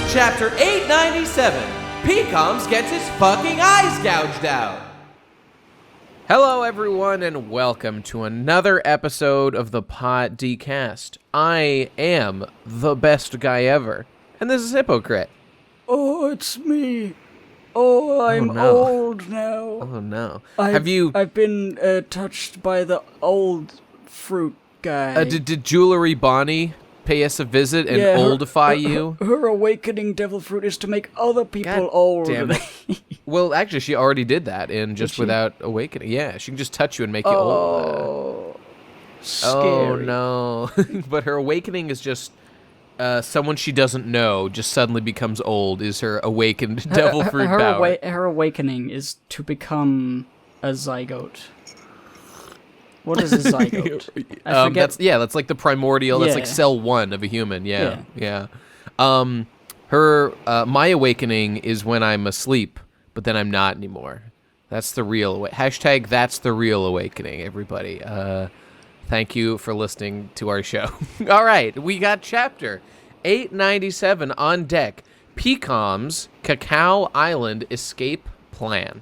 Chapter 897, Pekoms gets his fucking eyes gouged out. Hello everyone and welcome to another episode of the Pod Cast. I am the best guy ever, and this is Hypocrite. Oh, it's me. Oh, I'm old now. Oh no. I've been touched by the old fruit guy. Did Jewelry Bonnie pay us a visit and oldify you? Her awakening devil fruit is to make other people old. Damn it. Well, actually, she already did that in Just Without Awakening. Yeah, she can just touch you and make you old. Scary. Oh, no. But her awakening is just someone she doesn't know just suddenly becomes old is her awakened devil fruit power. Her awakening is to become a zygote. What is a zygote? I forget. That's like the primordial. That's like cell one of a human. Yeah. My awakening is when I'm asleep, but then I'm not anymore. That's the real hashtag. That's the real awakening. Everybody, thank you for listening to our show. All right, we got chapter 897 on deck. Pekoms Cacao Island escape plan.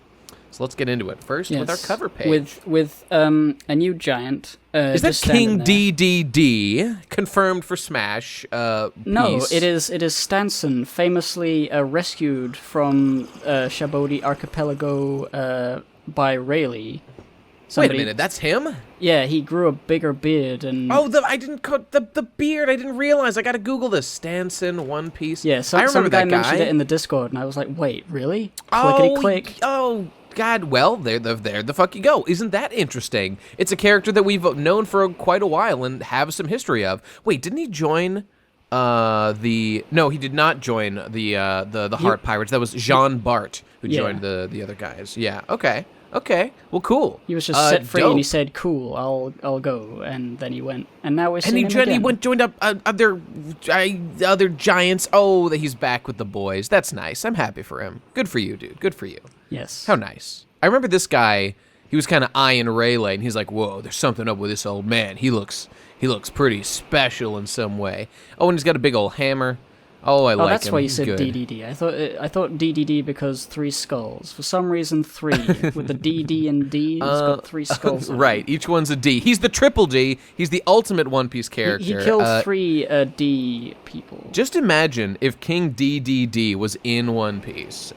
So let's get into it. First, with our cover page. With a new giant. Is that King DDD, confirmed for Smash? No, it is Stanson, famously rescued from Shabodi Archipelago by Rayleigh. Wait a minute, that's him? Yeah, he grew a bigger beard and... Oh, I didn't cut the beard. I didn't realize. I gotta Google this. Stanson, One Piece. Yeah, some guy mentioned it in the Discord, and I was like, wait, really? Clickety-click. Oh, God, well, there the fuck you go. Isn't that interesting? It's a character that we've known for quite a while and have some history of. Wait, didn't he join No, he did not join the Heart Pirates. That was Jean Bart who joined the other guys. Yeah, okay. Well, cool. He was just set free, and he said, "Cool, I'll go." And then he went, and now we're seeing him again. He joined up other giants. Oh, that he's back with the boys. That's nice. I'm happy for him. Good for you, dude. Good for you. Yes. How nice. I remember this guy. He was kind of eyeing Rayleigh, and he's like, "Whoa, there's something up with this old man. He looks pretty special in some way." Oh, and he's got a big old hammer. Oh, I like him. Oh, that's why you said good. DDD. I thought DDD because 3 skulls. For some reason, 3 with the DD and D. It's got 3 skulls. Right, each one's a D. He's the triple D. He's the ultimate One Piece character. He killed 3 D people. Just imagine if King DDD was in One Piece.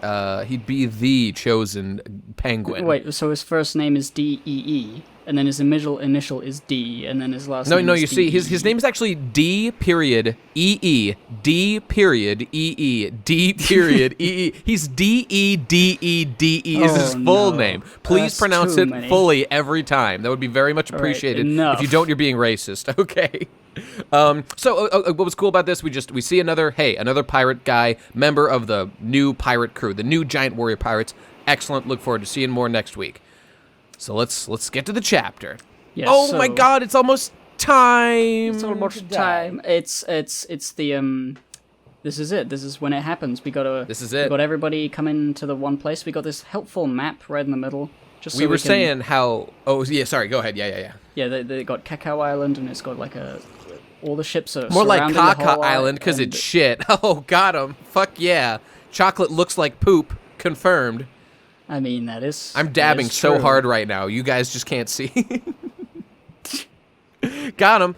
He'd be the chosen penguin. Wait, so his first name is DEE. And then his initial is D, and then his last name is No, you see, his name is actually D period EE, D period EE, D period EE. He's DEDEDE is his full name. Please pronounce it fully every time. That would be very much appreciated. Right, if you don't, you're being racist. Okay. So what was cool about this? We see another pirate guy, member of the new pirate crew, the new giant warrior pirates. Excellent. Look forward to seeing more next week. So let's get to the chapter. Yes, my God, it's almost time. It's almost time. It's the This is it. This is when it happens. We got everybody coming to the one place. We got this helpful map right in the middle. Just so we were saying how. Oh yeah, sorry. Go ahead. Yeah. Yeah, they got Cacao Island, and it's got like all the ships are more like Caca Island because it's shit. Oh, got him. Fuck yeah. Chocolate looks like poop. Confirmed. I mean, that is... I'm dabbing so hard right now. You guys just can't see. Got him.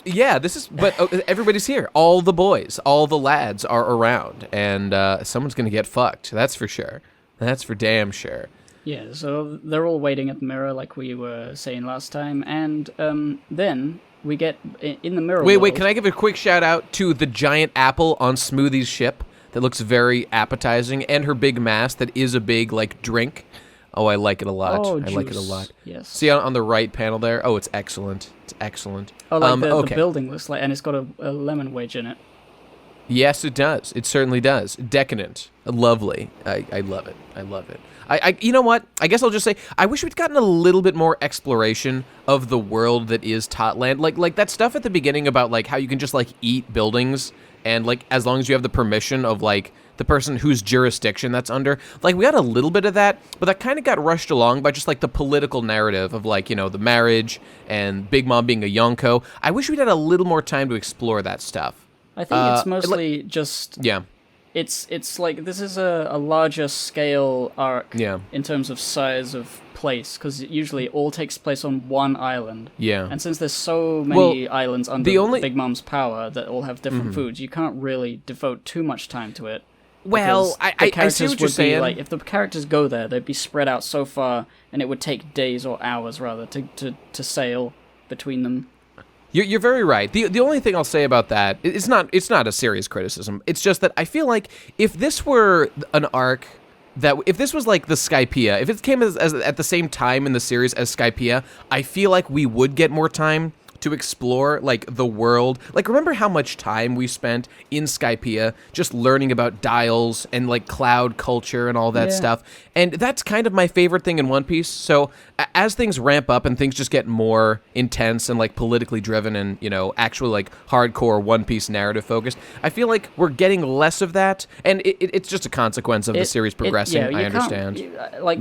Yeah, this is... But everybody's here. All the boys, all the lads are around. And someone's going to get fucked. That's for sure. That's for damn sure. Yeah, so they're all waiting at the mirror like we were saying last time. And then we get in the mirror Wait, can I give a quick shout out to the giant apple on Smoothie's ship? That looks very appetizing, and her big mask that is a big, like, drink. Oh, I like it a lot. Oh, I like it a lot. Yes. See on the right panel there? Oh, it's excellent. It's excellent. Oh, like the building looks like, and it's got a lemon wedge in it. Yes, it does. It certainly does. Decadent. Lovely. I love it. I love it. You know what? I guess I'll just say, I wish we'd gotten a little bit more exploration of the world that is Totland. Like that stuff at the beginning about, like, how you can just, like, eat buildings, and, like, as long as you have the permission of, like, the person whose jurisdiction that's under. Like, we got a little bit of that, but that kind of got rushed along by just, like, the political narrative of, like, you know, the marriage and Big Mom being a Yonko. I wish we'd had a little more time to explore that stuff. I think it's mostly just... Yeah. It's like, this is a larger scale arc in terms of size of place, because usually it all takes place on one island. Yeah. And since there's so many islands under Big Mom's power that all have different foods, you can't really devote too much time to it. Well, I see what you're saying. Like, if the characters go there, they'd be spread out so far, and it would take days or hours, rather, to sail between them. You're very right. The only thing I'll say about that, it's not a serious criticism. It's just that I feel like if this were an arc, that if this was like the Skypiea, if it came as at the same time in the series as Skypiea, I feel like we would get more time to explore, like, the world. Like, remember how much time we spent in Skypiea just learning about dials and, like, cloud culture and all that stuff? And that's kind of my favorite thing in One Piece. So as things ramp up and things just get more intense and, like, politically driven and, you know, actually, like, hardcore One Piece narrative focused, I feel like we're getting less of that. And it's just a consequence of the series progressing, I understand.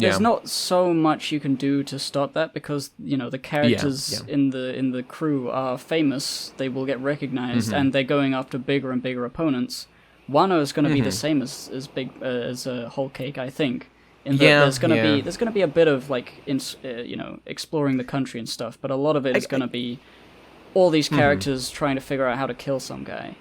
There's not so much you can do to stop that, because, you know, the characters in the crew are famous. They will get recognized, and they're going after bigger and bigger opponents. Wano is going to be the same as Whole Cake, I think. In that there's going to be a bit of, like, you know, exploring the country and stuff, but a lot of it is going to be all these characters trying to figure out how to kill some guy.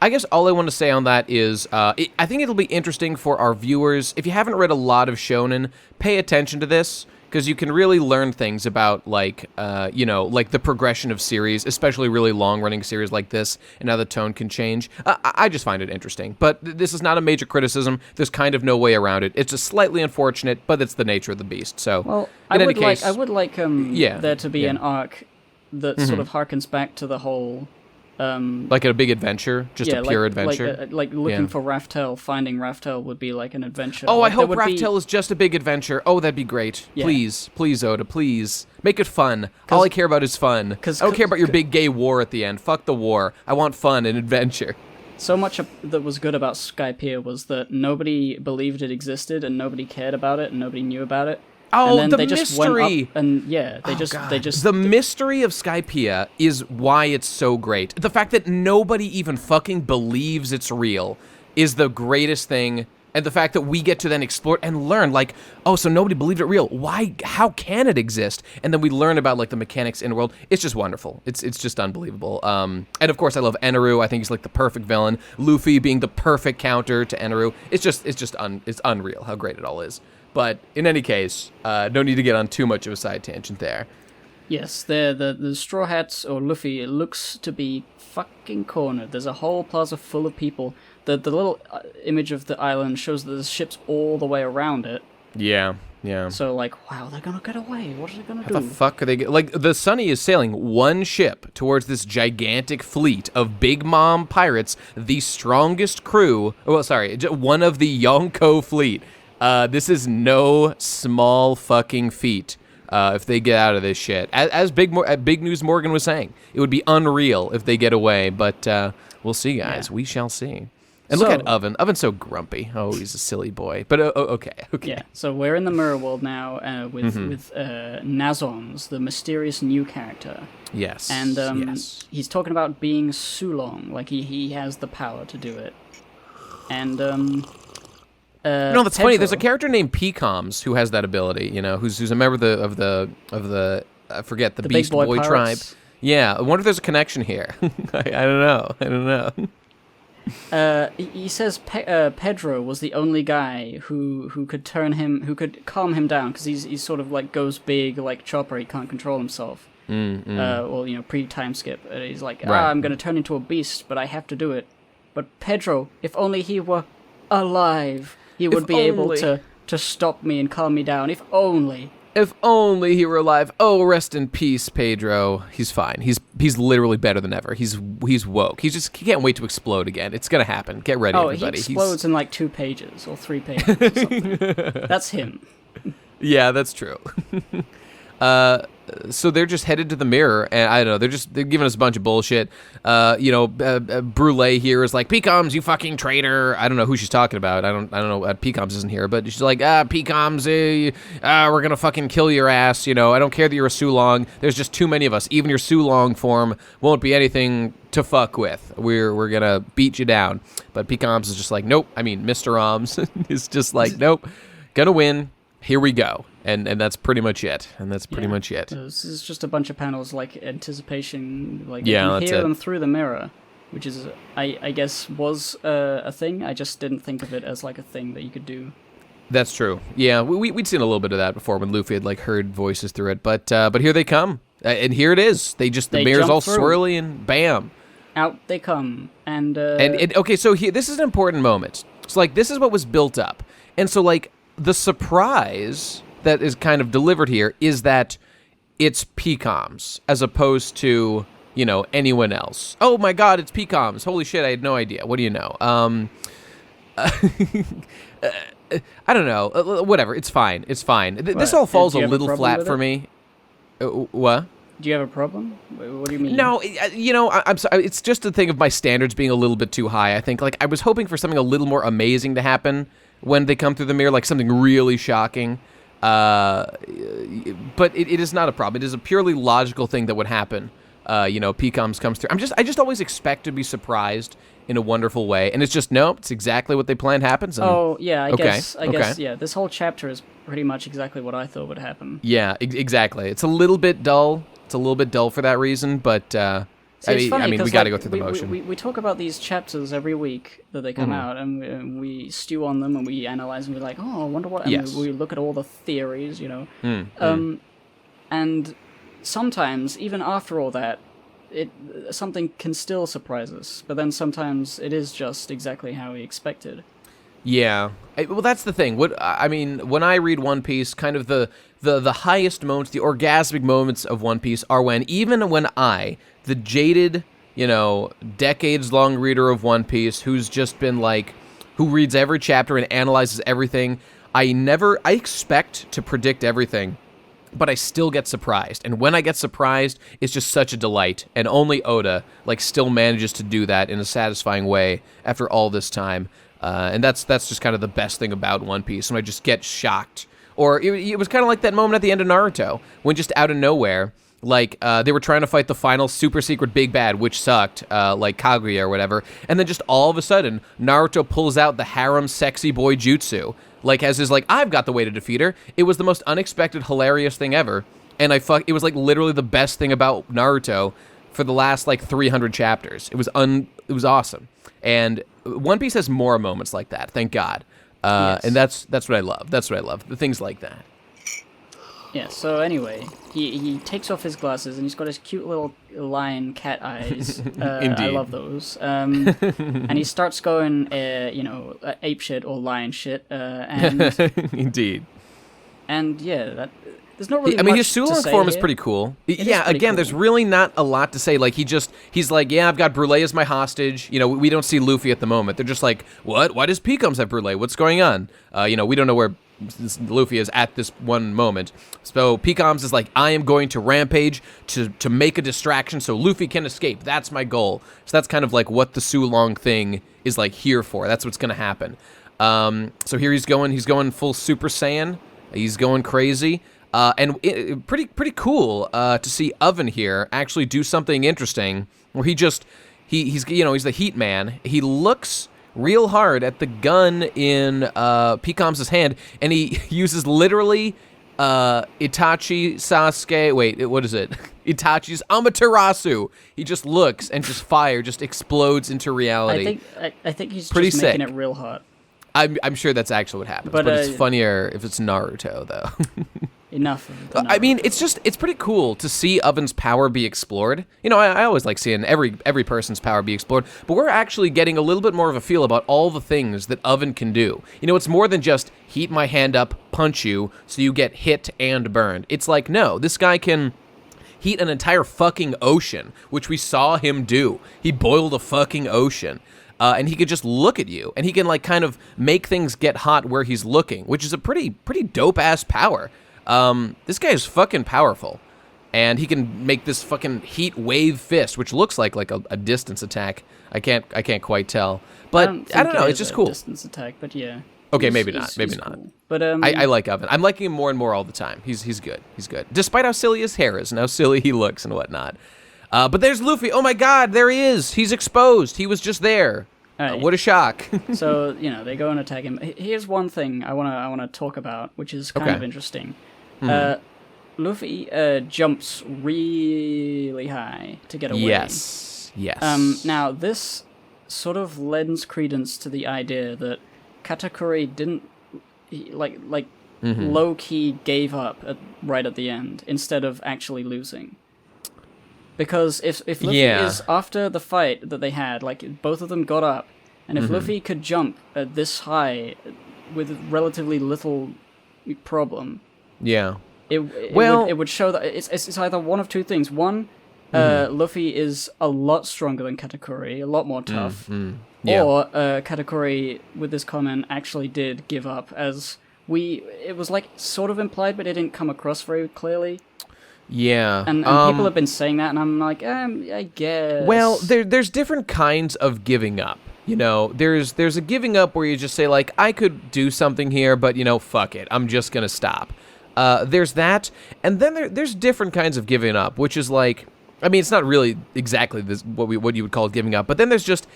I guess all I want to say on that is I think it'll be interesting for our viewers. If you haven't read a lot of shonen, pay attention to this, because you can really learn things about, like, you know, like the progression of series, especially really long-running series like this, and how the tone can change. I just find it interesting. But this is not a major criticism. There's kind of no way around it. It's just slightly unfortunate, but it's the nature of the beast. So, well, I would like there to be an arc that sort of harkens back to the whole... like a big adventure, just a pure adventure. Like looking for Raftel, finding Raftel would be like an adventure. Oh, I hope Raftel is just a big adventure. Oh, that'd be great. Yeah. Please, Oda, please make it fun. All I care about is fun. I don't care about your big gay war at the end. Fuck the war. I want fun and adventure. So much that was good about Skypiea was that nobody believed it existed, and nobody cared about it, and nobody knew about it. Oh, and then the mystery! They just the mystery of Skypiea is why it's so great. The fact that nobody even fucking believes it's real is the greatest thing, and the fact that we get to then explore and learn, like, oh, so nobody believed it real. Why? How can it exist? And then we learn about, like, the mechanics in the world. It's just wonderful. It's just unbelievable. And of course, I love Eneru. I think he's like the perfect villain. Luffy being the perfect counter to Eneru. It's unreal how great it all is. But in any case, no need to get on too much of a side tangent there. Yes, the Straw Hats, or Luffy, it looks to be fucking cornered. There's a whole plaza full of people. The little image of the island shows that there's ships all the way around it. Yeah. So, like, wow, they're gonna get away. What are they gonna do? How the fuck are they... Like, the Sunny is sailing one ship towards this gigantic fleet of Big Mom pirates, the strongest crew... Well, sorry, one of the Yonko fleet. This is no small fucking feat if they get out of this shit. As Big News Morgan was saying, it would be unreal if they get away, but we'll see, guys. Yeah. We shall see. And look at Oven. Oven's so grumpy. Oh, he's a silly boy. But okay. Yeah, so we're in the Mirror World now with Nazons, the mysterious new character. Yes. And he's talking about being Sulong, like he has the power to do it. And... no, that's funny. There's a character named Pekoms who has that ability. You know, who's a member of the I forget, the Beast Boy tribe. Yeah, I wonder if there's a connection here. I don't know. He says Pedro was the only guy who could calm him down, because he's sort of like goes big like Chopper. He can't control himself. Well, you know, pre-time skip. He's like, I'm gonna turn into a beast, but I have to do it. But Pedro, if only he were alive. He would be able to stop me and calm me down, if only. If only he were alive. Oh, rest in peace, Pedro. He's fine. He's literally better than ever. He's woke. He can't wait to explode again. It's gonna happen. Get ready, everybody. He explodes in like 2 pages or 3 pages or something. That's him. Yeah, that's true. So they're just headed to the mirror, and I don't know, they're giving us a bunch of bullshit. Brule here is like, Pekoms, you fucking traitor. I don't know who she's talking about. I don't know. Pekoms isn't here, but she's like, Pekoms, we're gonna fucking kill your ass. I don't care that you're a Sulong. There's just too many of us. Even your Sulong form won't be anything to fuck with. We're gonna beat you down. But Pekoms is just like, nope. I mean, Mr. Oms is just like, nope, gonna win. Here we go. And that's pretty much it. This is just a bunch of panels like anticipation, like yeah, you can that's hear it. them through the mirror, which is I guess was a thing. I just didn't think of it as like a thing that you could do. That's true. Yeah, we'd seen a little bit of that before when Luffy had like heard voices through it. But here they come, and here it is. The mirror's all through. swirly, and bam, out they come. And okay, so this is an important moment. So like this is what was built up, and so like the surprise that is kind of delivered here is that it's Pekoms as opposed to, anyone else. Oh my god, it's Pekoms. Holy shit, I had no idea. What do you know? I don't know. Whatever, it's fine. This all falls a little flat for me. What? Do you have a problem? What do you mean? No, I'm sorry. It's just a thing of my standards being a little bit too high. I think like I was hoping for something a little more amazing to happen when they come through the mirror, like something really shocking. But it is not a problem. It is a purely logical thing that would happen. Pekoms comes through. I just always expect to be surprised in a wonderful way, and it's just nope. It's exactly what they planned happens. And, I guess yeah. This whole chapter is pretty much exactly what I thought would happen. Yeah, exactly. It's a little bit dull. It's a little bit dull for that reason, but See, I mean, we got to go through the motion. We talk about these chapters every week that they come out, and we stew on them, and we analyze, and we're like, oh, I wonder what... And we look at all the theories, And sometimes, even after all that, something can still surprise us, but then sometimes it is just exactly how we expected. Yeah. Well, that's the thing. When I read One Piece, kind of the highest moments, the orgasmic moments of One Piece are when I, the jaded, decades-long reader of One Piece, who's just been like, who reads every chapter and analyzes everything, I expect to predict everything, but I still get surprised. And when I get surprised, it's just such a delight. And only Oda, still manages to do that in a satisfying way after all this time. And that's just kind of the best thing about One Piece, when I just get shocked. Or it was kind of like that moment at the end of Naruto, when just out of nowhere, they were trying to fight the final super secret big bad, which sucked, like Kaguya or whatever, and then just all of a sudden, Naruto pulls out the harem sexy boy jutsu, as his, I've got the way to defeat her. It was the most unexpected, hilarious thing ever, and it was, literally the best thing about Naruto for the last, 300 chapters. It was awesome. And One Piece has more moments like that, thank God. Yes. And that's what I love. That's what I love. The things like that. Yeah, so anyway, he takes off his glasses, and he's got his cute little lion cat eyes. Indeed. I love those. And he starts going, ape shit or lion shit. And Indeed. And yeah, there's not really his Sulong form is pretty cool. There's really not a lot to say. He's like, yeah, I've got Brule as my hostage. We don't see Luffy at the moment. They're just like, what? Why does Pekoms have Brule? What's going on? We don't know where Luffy is at this one moment. So Pekoms is like, I am going to rampage to make a distraction so Luffy can escape. That's my goal. So that's kind of what the Sulong thing is here for. That's what's going to happen. So here he's going full Super Saiyan. He's going crazy. Pretty cool to see Oven here actually do something interesting where he's the Heat Man. He looks real hard at the gun in Pekoms' hand, and he uses literally Itachi Sasuke. Wait, what is it? Itachi's Amaterasu. He just looks, and just fire just explodes into reality. I think he's pretty just sick. making it real hot. I'm sure that's actually what happens, but it's funnier if it's Naruto, though. Enough of the Naruto. It's pretty cool to see Oven's power be explored. I always like seeing every person's power be explored, but we're actually getting a little bit more of a feel about all the things that Oven can do. It's more than just heat my hand up, punch you, so you get hit and burned. It's like, no, this guy can heat an entire fucking ocean, which we saw him do. He boiled a fucking ocean. And he could just look at you, and he can kind of make things get hot where he's looking, which is a pretty dope ass power. This guy is fucking powerful. And he can make this fucking heat wave fist, which looks like a distance attack. I can't quite tell. But I don't know, it's just cool. Distance attack, but yeah. Okay, maybe not. Cool. But I like Oven. I'm liking him more and more all the time. He's good. He's good. Despite how silly his hair is and how silly he looks and whatnot. But there's Luffy. Oh my God, there he is. He's exposed. He was just there. What a shock. So, they go and attack him. Here's one thing I wanna talk about, which is kind of interesting. Luffy jumps really high to get away. Yes. Now, this sort of lends credence to the idea that Katakuri didn't, low-key gave up right at the end, instead of actually losing. Because if Luffy is, after the fight that they had, both of them got up, and if Luffy could jump this high with relatively little problem... Yeah. It would show that it's either one of two things. One, Luffy is a lot stronger than Katakuri, a lot more tough. Or Katakuri, with this comment, actually did give up, as it was sort of implied, but it didn't come across very clearly. Yeah. And people have been saying that, and I'm like, I guess. Well, there's different kinds of giving up. There's a giving up where you just say, I could do something here, but, fuck it. I'm just going to stop. There's that, and then there's different kinds of giving up, which is it's not really exactly what you would call giving up, but then there's just,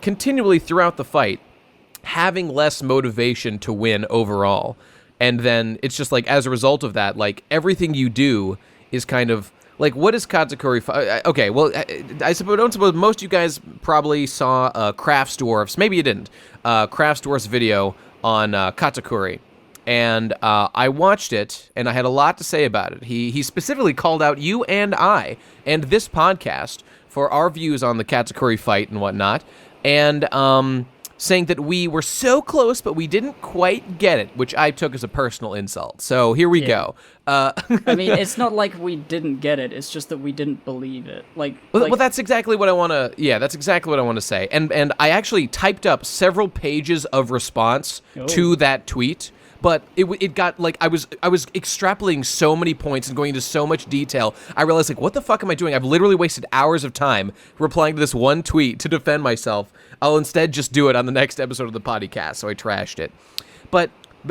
continually throughout the fight, having less motivation to win overall, and then it's just, as a result of that, everything you do is kind of, what is Katakuri... Okay, well, I don't suppose most of you guys probably saw Crafts Dwarf's, maybe you didn't, Crafts Dwarf's video on Katakuri. And I watched it, and I had a lot to say about it. He specifically called out you and I and this podcast for our views on the Katakuri fight and whatnot, and saying that we were so close, but we didn't quite get it, which I took as a personal insult. So here we go. It's not like we didn't get it. It's just that we didn't believe it. Well, that's exactly what I want to. Yeah, that's exactly what I want to say. And I actually typed up several pages of response to that tweet. But it got, I was extrapolating so many points and going into so much detail, I realized, what the fuck am I doing? I've literally wasted hours of time replying to this one tweet to defend myself. I'll instead just do it on the next episode of the podcast, so I trashed it. But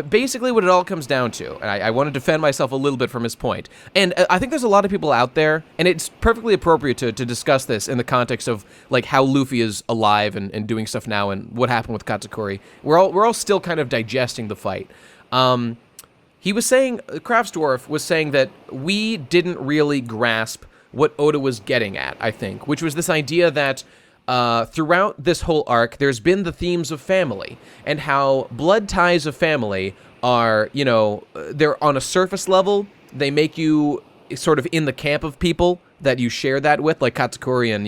basically what it all comes down to, and I want to defend myself a little bit from his point, and I think there's a lot of people out there, and it's perfectly appropriate to discuss this in the context of, how Luffy is alive and doing stuff now and what happened with Katakuri. We're all still kind of digesting the fight. He was saying, Crafts Dwarf was saying that we didn't really grasp what Oda was getting at, I think, which was this idea that throughout this whole arc, there's been the themes of family and how blood ties of family are, they're on a surface level. They make you sort of in the camp of people that you share that with, like Katakuri and,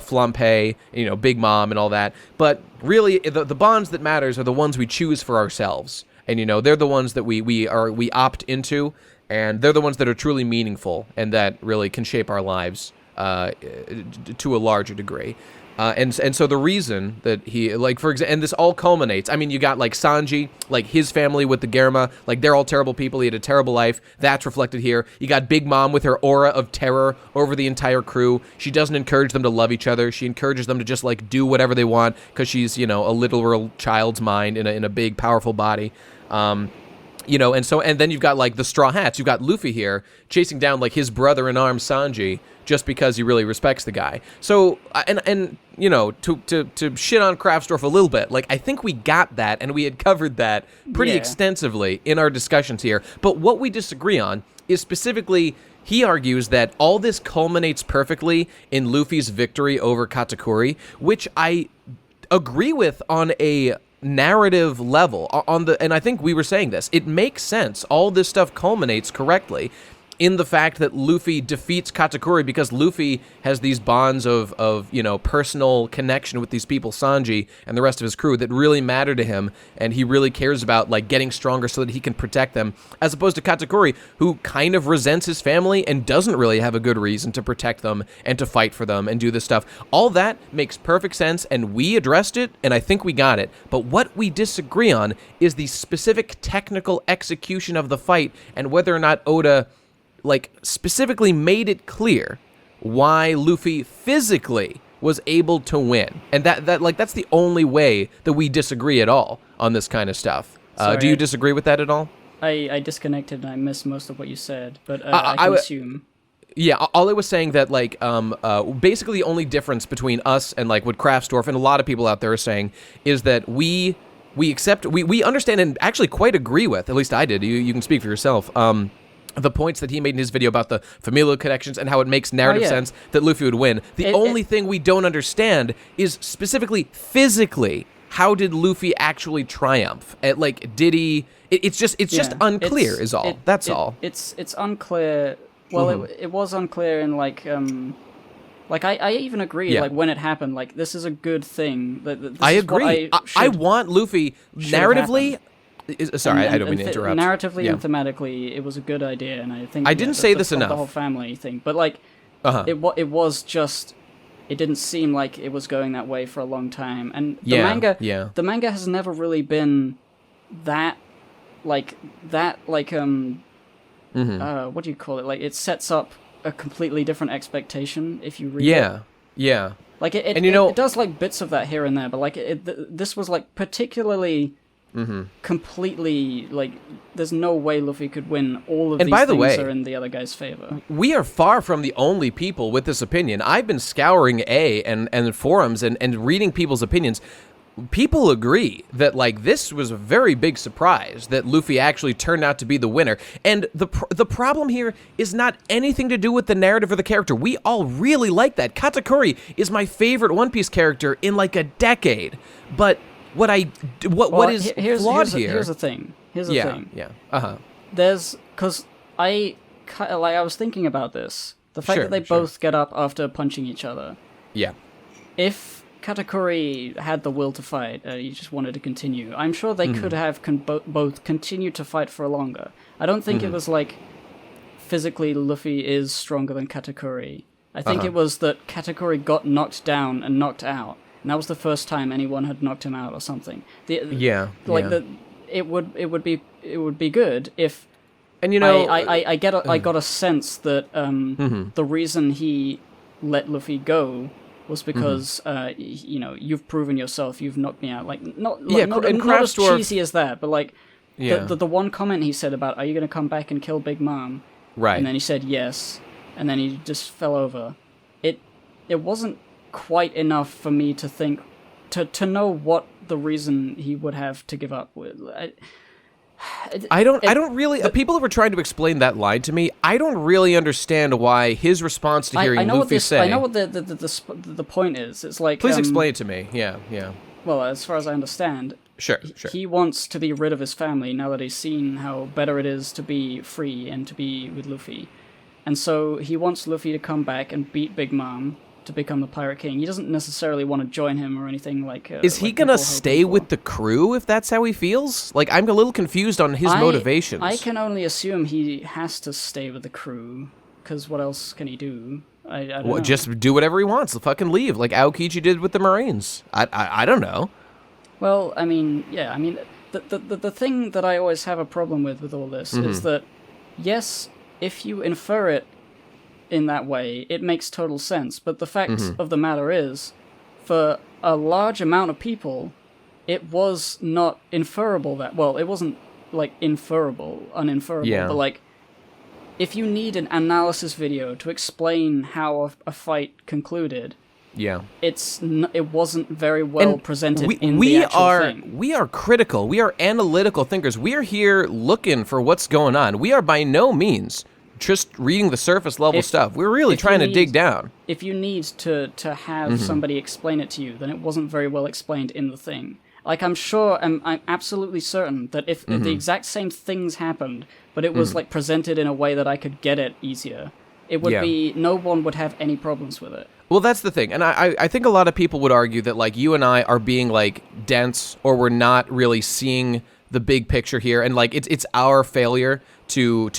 Flampe, Big Mom and all that. But really, the bonds that matters are the ones we choose for ourselves. And, they're the ones that we opt into, and they're the ones that are truly meaningful and that really can shape our lives to a larger degree. And so the reason that he, for example, and this all culminates, you got, Sanji, his family with the Germa, they're all terrible people, he had a terrible life, that's reflected here. You got Big Mom with her aura of terror over the entire crew. She doesn't encourage them to love each other, she encourages them to just, do whatever they want, because she's, a literal child's mind in a big, powerful body. And then you've got, the Straw Hats. You've got Luffy here chasing down, his brother-in-arms, Sanji, just because he really respects the guy. So, to shit on Craftsdorf a little bit, I think we got that, and we had covered that pretty extensively in our discussions here. But what we disagree on is specifically, he argues that all this culminates perfectly in Luffy's victory over Katakuri, which I agree with on a narrative level, and I think we were saying this, it makes sense, all this stuff culminates correctly, in the fact that Luffy defeats Katakuri because Luffy has these bonds of personal connection with these people, Sanji and the rest of his crew, that really matter to him, and he really cares about like getting stronger so that he can protect them, as opposed to Katakuri, who kind of resents his family and doesn't really have a good reason to protect them and to fight for them and do this stuff. All that makes perfect sense, and we addressed it, and I think we got it. But what we disagree on is the specific technical execution of the fight and whether or not Oda like specifically made it clear why Luffy physically was able to win. And that's the only way that we disagree at all on this kind of stuff. Do you disagree with that at all? I disconnected and I missed most of what you said, but I can assume. Yeah, all I was saying that like basically the only difference between us and like what Kraftsdorf and a lot of people out there are saying is that we accept, we understand and actually quite agree with, at least I did, you can speak for yourself, the points that he made in his video about the familial connections and how it makes narrative sense that Luffy would win. The only thing we don't understand is specifically physically, how did Luffy actually triumph? Like, did he? It's just unclear. Is all. That's all. It's unclear. Well, it was unclear in like I even agree like when it happened. Like this is a good thing. I agree. I want Luffy narratively. Sorry, I don't mean to interrupt. Narratively and thematically, it was a good idea, and I think I didn't say this enough. The whole family thing, but like, it was just, it didn't seem like it was going that way for a long time, and the manga has never really been that, what do you call it? Like, it sets up a completely different expectation if you read it. Yeah. Like it does like bits of that here and there, but like this was like particularly. Completely, like, there's no way Luffy could win. All of these things are in the other guy's favor. We are far from the only people with this opinion. I've been scouring and forums and reading people's opinions. People agree that, like, this was a very big surprise that Luffy actually turned out to be the winner. And the problem here is not anything to do with the narrative or the character. We all really like that. Katakuri is my favorite One Piece character in, like, a decade. But what is flawed here? Here's the thing. Yeah. There's, because I was thinking about this. The fact that they both get up after punching each other. Yeah. If Katakuri had the will to fight, he just wanted to continue, I'm sure they could have both continued to fight for longer. I don't think it was like physically Luffy is stronger than Katakuri. I think it was that Katakuri got knocked down and knocked out. And that was the first time anyone had knocked him out or something. It would be good if. And I got a sense that the reason he let Luffy go was because you've proven yourself, you've knocked me out. Like not as cheesy as that, but like the one comment he said about, "Are you going to come back and kill Big Mom?" Right. And then he said yes, and then he just fell over. It wasn't quite enough for me to think to know what the reason he would have to give up with. I don't really. People were trying to explain that line to me. I don't really understand why his response to hearing Luffy say. I know what the point is. It's like, please explain it to me. Yeah. Well, as far as I understand, sure. He wants to be rid of his family now that he's seen how better it is to be free and to be with Luffy, and so he wants Luffy to come back and beat Big Mom to become the Pirate King. He doesn't necessarily want to join him or anything like. Is he gonna stay with the crew if that's how he feels? Like, I'm a little confused on his motivations. I can only assume he has to stay with the crew, because what else can he do? I don't know. Just do whatever he wants. Fucking leave, like Aokichi did with the Marines. I don't know. Well, I mean, yeah. I mean, the thing that I always have a problem with all this is that, yes, if you infer it in that way, it makes total sense. But the fact of the matter is, for a large amount of people, it was not inferable that... Well, it wasn't, like, uninferable, but, like, if you need an analysis video to explain how a fight concluded, it wasn't very well presented in the actual thing. We are critical. We are analytical thinkers. We are here looking for what's going on. We are by no means just reading the surface level stuff. We're really trying to dig down. If you need to have somebody explain it to you, then it wasn't very well explained in the thing. Like, I'm absolutely certain that if the exact same things happened, but it was, like, presented in a way that I could get it easier, it would be, no one would have any problems with it. Well, that's the thing. And I think a lot of people would argue that, like, you and I are being, like, dense, or we're not really seeing the big picture here, and, like, it's our failure to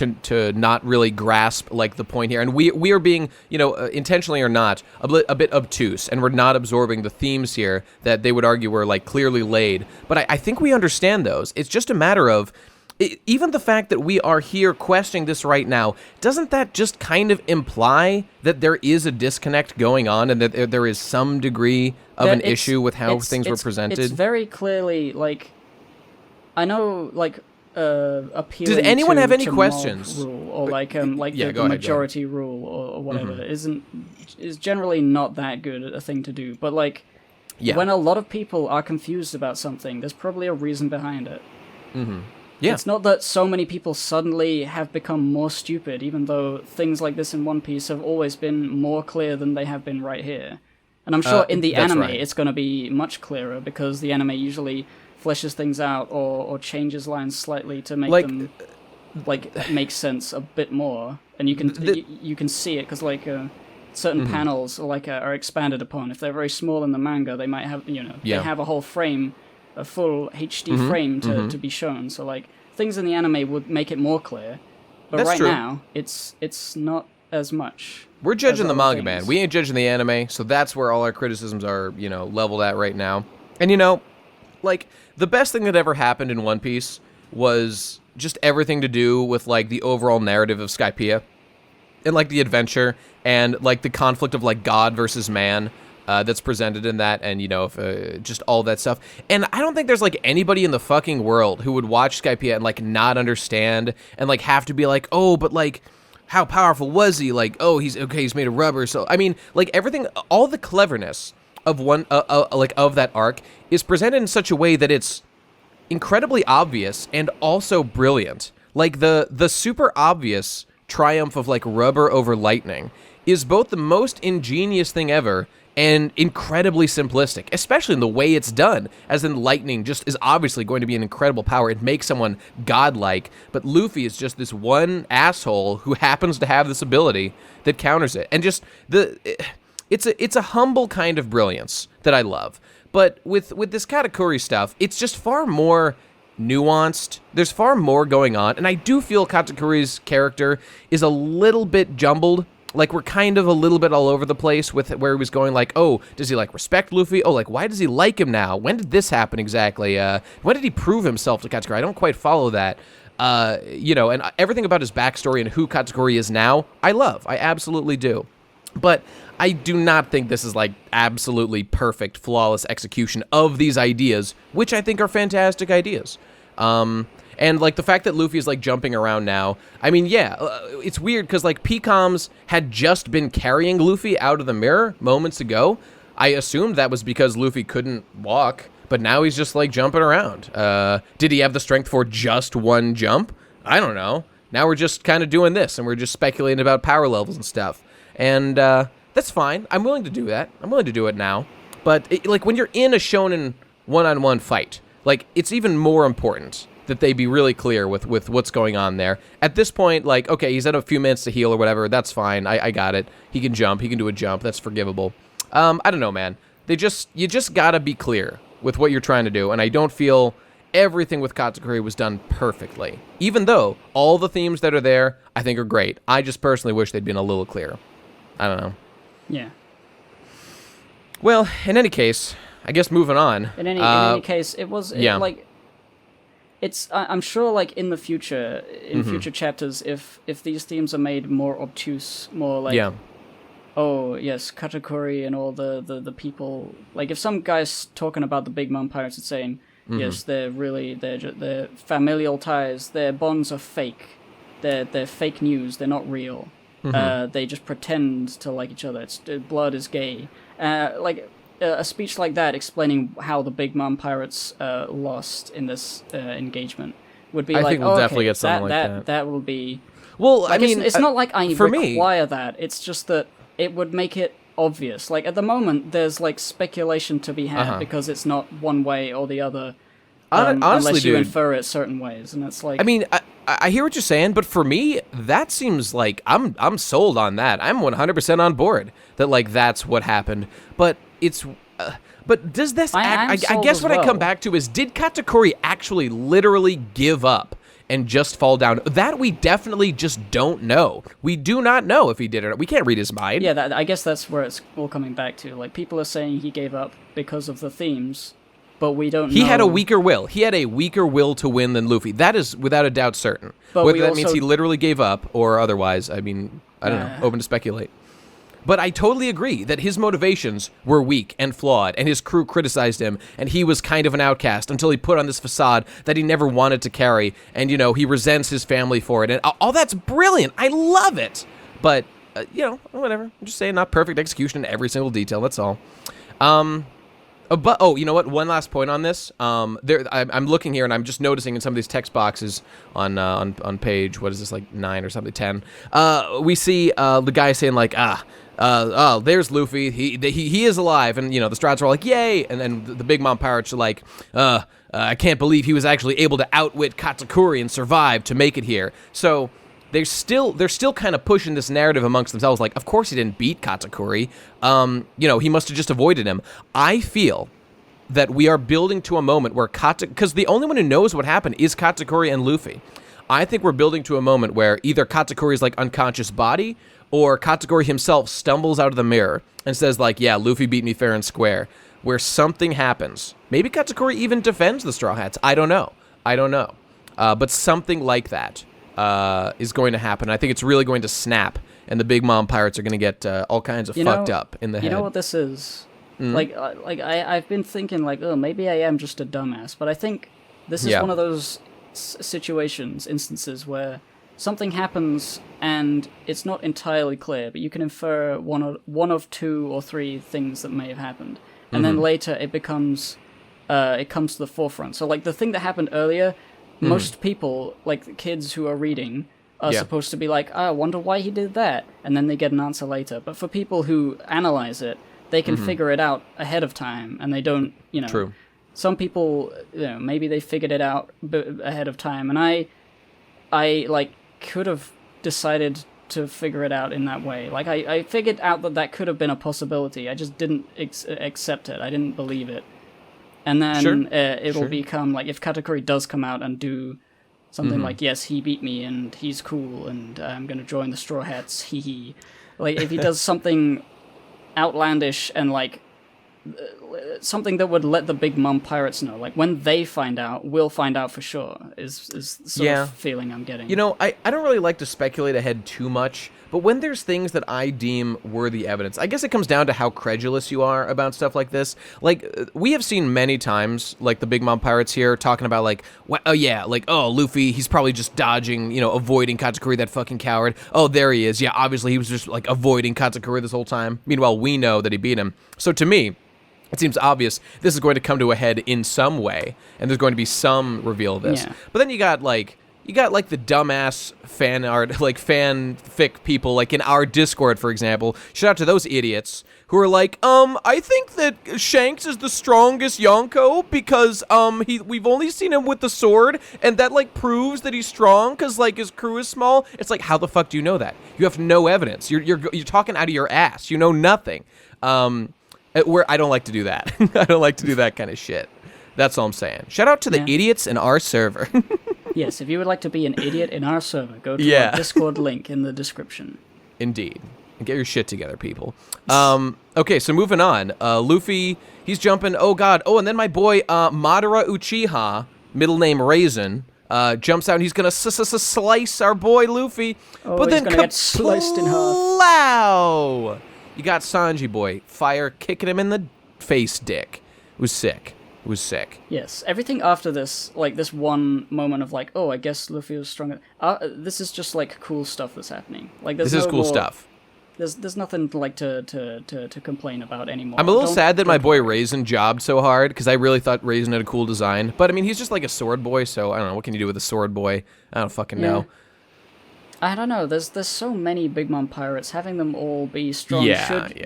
not really grasp, like, the point here. And we are being, you know, intentionally or not, a bit obtuse, and we're not absorbing the themes here that they would argue were, like, clearly laid. But I think we understand those. It's just a matter of, even the fact that we are here questioning this right now, doesn't that just kind of imply that there is a disconnect going on, and that there is some degree of an issue with how things were presented? It's very clearly, like, I know, like, appealing Did anyone have any to questions? mob rule, or like the majority rule, or whatever, is generally not that good a thing to do. But, like, when a lot of people are confused about something, there's probably a reason behind it. Yeah. It's not that so many people suddenly have become more stupid, even though things like this in One Piece have always been more clear than they have been right here. And I'm sure in the anime it's going to be much clearer, because the anime usually fleshes things out or changes lines slightly to make them make sense a bit more. And you can you can see it, because like certain panels are expanded upon. If they're very small in the manga, they might have they have a whole frame, a full HD frame to be shown. So like things in the anime would make it more clear, but That's right true. now it's not as much. We're judging the manga, man. We ain't judging the anime, so that's where all our criticisms are, leveled at right now. And like the best thing that ever happened in One Piece was just everything to do with like the overall narrative of Skypiea, and like the adventure, and like the conflict of like God versus man. That's presented in that, and just all that stuff. And I don't think there's like anybody in the fucking world who would watch Skypiea and like not understand, and like have to be like, oh, but like how powerful was he? Like, oh, he's made of rubber. So I mean, like everything, all the cleverness of of that arc is presented in such a way that it's incredibly obvious and also brilliant. Like the super obvious triumph of like rubber over lightning is both the most ingenious thing ever and incredibly simplistic, especially in the way it's done, as in lightning just is obviously going to be an incredible power. It makes someone godlike, but Luffy is just this one asshole who happens to have this ability that counters it. And just it's a humble kind of brilliance that I love. But with this Katakuri stuff, it's just far more nuanced. There's far more going on, and I do feel Katakuri's character is a little bit jumbled. Like, we're kind of a little bit all over the place with where he was going, like, oh, does he, like, respect Luffy? Oh, like, why does he like him now? When did this happen exactly? When did he prove himself to Katakuri? I don't quite follow that. And everything about his backstory and who Katakuri is now, I love. I absolutely do. But I do not think this is, like, absolutely perfect, flawless execution of these ideas, which I think are fantastic ideas. And, like, the fact that Luffy is, like, jumping around now, I mean, yeah, it's weird, because, like, Pekoms had just been carrying Luffy out of the mirror moments ago. I assumed that was because Luffy couldn't walk, but now he's just, like, jumping around. Did he have the strength for just one jump? I don't know. Now we're just kind of doing this, and we're just speculating about power levels and stuff. And that's fine. I'm willing to do that. I'm willing to do it now. But, like, when you're in a shonen one-on-one fight, like, it's even more important that they be really clear with what's going on there. At this point, like, okay, he's had a few minutes to heal or whatever. That's fine. I got it. He can jump. He can do a jump. That's forgivable. I don't know, man. You just gotta be clear with what you're trying to do, and I don't feel everything with Katakuri was done perfectly. Even though all the themes that are there, I think are great. I just personally wish they'd been a little clearer. I don't know. Yeah. Well, in any case, I guess moving on. In any case, I'm sure, like, in the future, future chapters, if these themes are made more obtuse, more like, oh, yes, Katakuri and all the people, like, if some guy's talking about the Big Mom Pirates and saying, yes, they're familial ties, their bonds are fake, they're fake news, they're not real, they just pretend to like each other, blood is gay, a speech like that explaining how the Big Mom Pirates lost in this engagement would be I think we'll definitely get something like that. That will be... Well, like, I mean... It's not like I for require that. It's just that it would make it obvious. Like, at the moment, there's, like, speculation to be had because it's not one way or the other. Honestly, unless you dude, infer it certain ways, and it's like... I mean, I hear what you're saying, but for me, that seems like I'm sold on that. I'm 100% on board that, like, that's what happened. But it's... but does this... I guess what I come back to is, did Katakuri actually literally give up and just fall down? That we definitely just don't know. We do not know if he did or not. We can't read his mind. Yeah, I guess that's where it's all coming back to. Like, people are saying he gave up because of the themes, but we don't know. He had a weaker will. He had a weaker will to win than Luffy. That is without a doubt certain. But whether that means he literally gave up or otherwise, I mean, I don't know. Open to speculate. But I totally agree that his motivations were weak and flawed, and his crew criticized him, and he was kind of an outcast until he put on this facade that he never wanted to carry, and, you know, he resents his family for it, and all that's brilliant. I love it. But, you know, whatever. I'm just saying, not perfect execution in every single detail, that's all. But you know what? One last point on this. I'm looking here and I'm just noticing in some of these text boxes on page, what is this, like 9 or something, 10. We see the guy saying like, there's Luffy. He is alive, and you know the Strawhats are all like, yay! And then the Big Mom pirates are like, I can't believe he was actually able to outwit Katakuri and survive to make it here. So they're still kind of pushing this narrative amongst themselves, like, of course he didn't beat Katakuri. You know, he must have just avoided him. I feel that we are building to a moment where because the only one who knows what happened is Katakuri and Luffy. I think we're building to a moment where either Katakuri's like unconscious body or Katakuri himself stumbles out of the mirror and says like, yeah, Luffy beat me fair and square, where something happens. Maybe Katakuri even defends the Straw Hats. I don't know. But something like that is going to happen. I think it's really going to snap, and the Big Mom pirates are going to get all kinds of fucked up in the head. You know what this is? Mm-hmm. I've been thinking like, oh, maybe I am just a dumbass, but I think this is one of those instances where something happens and it's not entirely clear, but you can infer one of 2 or 3 things that may have happened, and then later it comes to the forefront. So like the thing that happened earlier. Most people, like kids who are reading, are supposed to be like, I wonder why he did that, and then they get an answer later. But for people who analyze it, they can figure it out ahead of time, and they don't, you know. True. Some people, you know, maybe they figured it out ahead of time, and I like could have decided to figure it out in that way. Like I figured out that could have been a possibility. I just didn't accept it. I didn't believe it. And then it'll become, like, if Katakuri does come out and do something like, yes, he beat me, and he's cool, and I'm going to join the Straw Hats, hee. Like, if he does something outlandish and, like, something that would let the Big Mom pirates know, like, when they find out, we'll find out for sure, is the sort of feeling I'm getting. You know, I don't really like to speculate ahead too much, but when there's things that I deem worthy evidence, I guess it comes down to how credulous you are about stuff like this. Like, we have seen many times, like, the Big Mom pirates here talking about, like, Luffy, he's probably just dodging, you know, avoiding Katakuri, that fucking coward. Oh, there he is. Yeah, obviously he was just, like, avoiding Katakuri this whole time. Meanwhile, we know that he beat him. So to me, it seems obvious this is going to come to a head in some way, and there's going to be some reveal of this. Yeah. But then you got the dumbass fan art, like fanfic people, like in our Discord, for example. Shout out to those idiots who are like, I think that Shanks is the strongest Yonko because we've only seen him with the sword, and that like proves that he's strong because like his crew is small. It's like, how the fuck do you know that? You have no evidence. You're talking out of your ass. You know nothing. I don't like to do that. I don't like to do that kind of shit. That's all I'm saying. Shout out to the idiots in our server. Yes, if you would like to be an idiot in our server, go to our Discord link in the description. Indeed. And get your shit together, people. Okay, so moving on. Luffy, he's jumping. Oh, God. Oh, and then my boy, Madara Uchiha, middle name Raisin, jumps out and he's going to slice our boy Luffy. Oh, but then get sliced in half. Wow. You got Sanji boy, fire kicking him in the face dick. It was sick. Yes, everything after this, like this one moment of like, oh, I guess Luffy was stronger. This is just like cool stuff that's happening. Like this is cool stuff. There's nothing like to complain about anymore. I'm a little sad that my boy Raisin jobbed so hard because I really thought Raisin had a cool design. But I mean, he's just like a sword boy, so I don't know. What can you do with a sword boy? I don't fucking know. I don't know. There's so many Big Mom pirates. Having them all be strong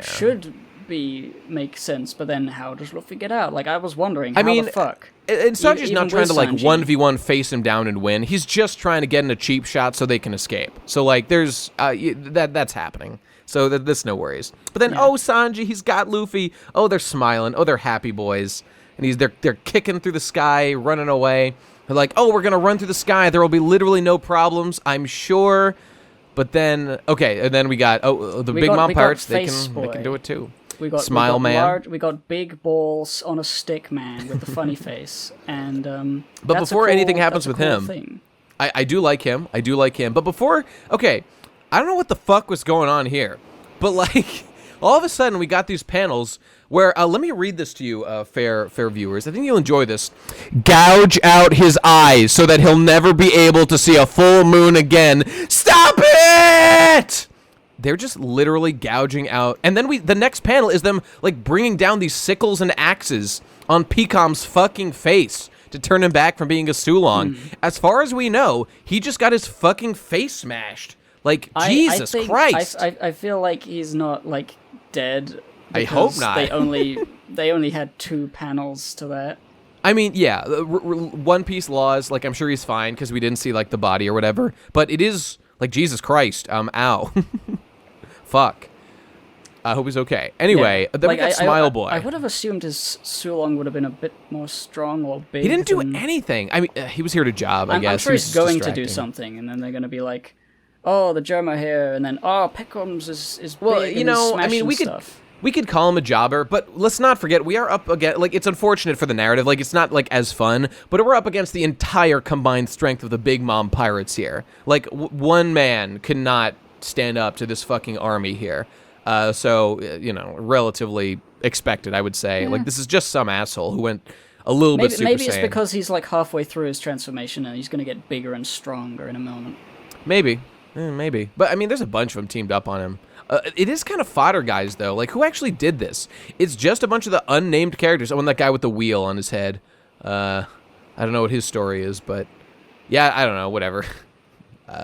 should make sense. But then how does Luffy get out? Like I was wondering. How the fuck? And Sanji's not trying to like Sanji. 1v1 face him down and win. He's just trying to get in a cheap shot so they can escape. So like there's that's happening. So there's no worries. But then Sanji, he's got Luffy. Oh, they're smiling. Oh, they're happy boys. And they're kicking through the sky, running away. They're like, oh, we're going to run through the sky. There will be literally no problems, I'm sure. But then, okay, and then we got, Big Mom Pirates, they can do it too. We got Smile Man. We got big balls on a stick man with the funny face. And but before anything happens with him, I do like him. I do like him. But before, okay, I don't know what the fuck was going on here. But like, all of a sudden we got these panels where, let me read this to you, fair viewers. I think you'll enjoy this. Gouge out his eyes so that he'll never be able to see a full moon again. Stop it! They're just literally gouging out. And then the next panel is them like bringing down these sickles and axes on Pekoms' fucking face to turn him back from being a Sulong. As far as we know, he just got his fucking face smashed. Like, Jesus Christ. I feel like he's not like dead. I hope not. They only had 2 panels to that. I mean, yeah, One Piece laws, like, I'm sure he's fine because we didn't see, like, the body or whatever. But it is, like, Jesus Christ, ow. Fuck. I hope he's okay. Anyway, then we got Smile Boy. I would have assumed his Sulong would have been a bit more strong or big. He didn't do anything. I mean, he was here to job, I guess. I'm sure he's going to do something, and then they're going to be like, oh, the germ are here, and then, Pekoms is well, big you know, I mean, we could call him a jobber, but let's not forget, we are up against, like, it's unfortunate for the narrative, like, it's not, like, as fun, but we're up against the entire combined strength of the Big Mom Pirates here. Like, one man could not stand up to this fucking army here. So, you know, relatively expected, I would say. Yeah. Like, this is just some asshole who went a little bit Super Saiyan. Maybe it's because he's, like, halfway through his transformation, and he's gonna get bigger and stronger in a moment. Maybe. Maybe. But, I mean, there's a bunch of them teamed up on him. It is kind of fodder, guys, though. Like, who actually did this? It's just a bunch of the unnamed characters. Oh, and that guy with the wheel on his head. I don't know what his story is, but... Yeah, I don't know. Whatever.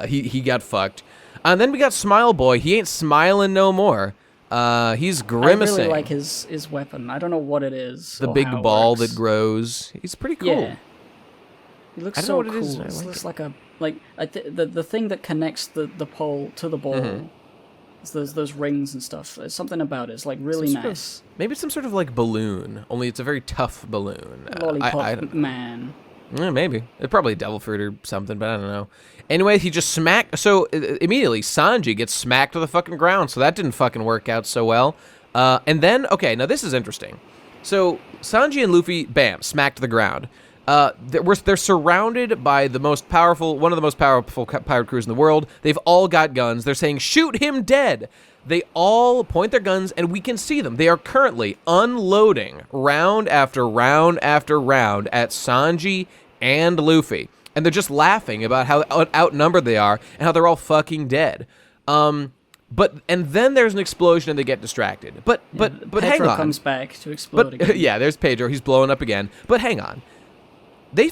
He got fucked. And then we got Smile Boy. He ain't smiling no more. He's grimacing. I really like his weapon. I don't know what it is. The big ball that grows. He's pretty cool. Yeah. He looks so cool. It looks like a... the thing that connects the pole to the ball... Mm-hmm. Those rings and stuff. There's something about it. It's like really nice. Maybe it's some sort of like balloon. Only it's a very tough balloon. Lollipop I don't know. Man. Yeah, maybe. It's probably devil fruit or something, but I don't know. Anyway, he just smacked. So immediately, Sanji gets smacked to the fucking ground. So that didn't fucking work out so well. And then, okay, now this is interesting. So Sanji and Luffy, bam, smacked to the ground. They're surrounded by one of the most powerful pirate crews in the world. They've all got guns. They're saying, shoot him dead. They all point their guns, and we can see them. They are currently unloading round after round after round at Sanji and Luffy. And they're just laughing about how outnumbered they are and how they're all fucking dead. And then there's an explosion and they get distracted. But hang on. Pedro comes back to explode again. Yeah, there's Pedro. He's blowing up again. But hang on. They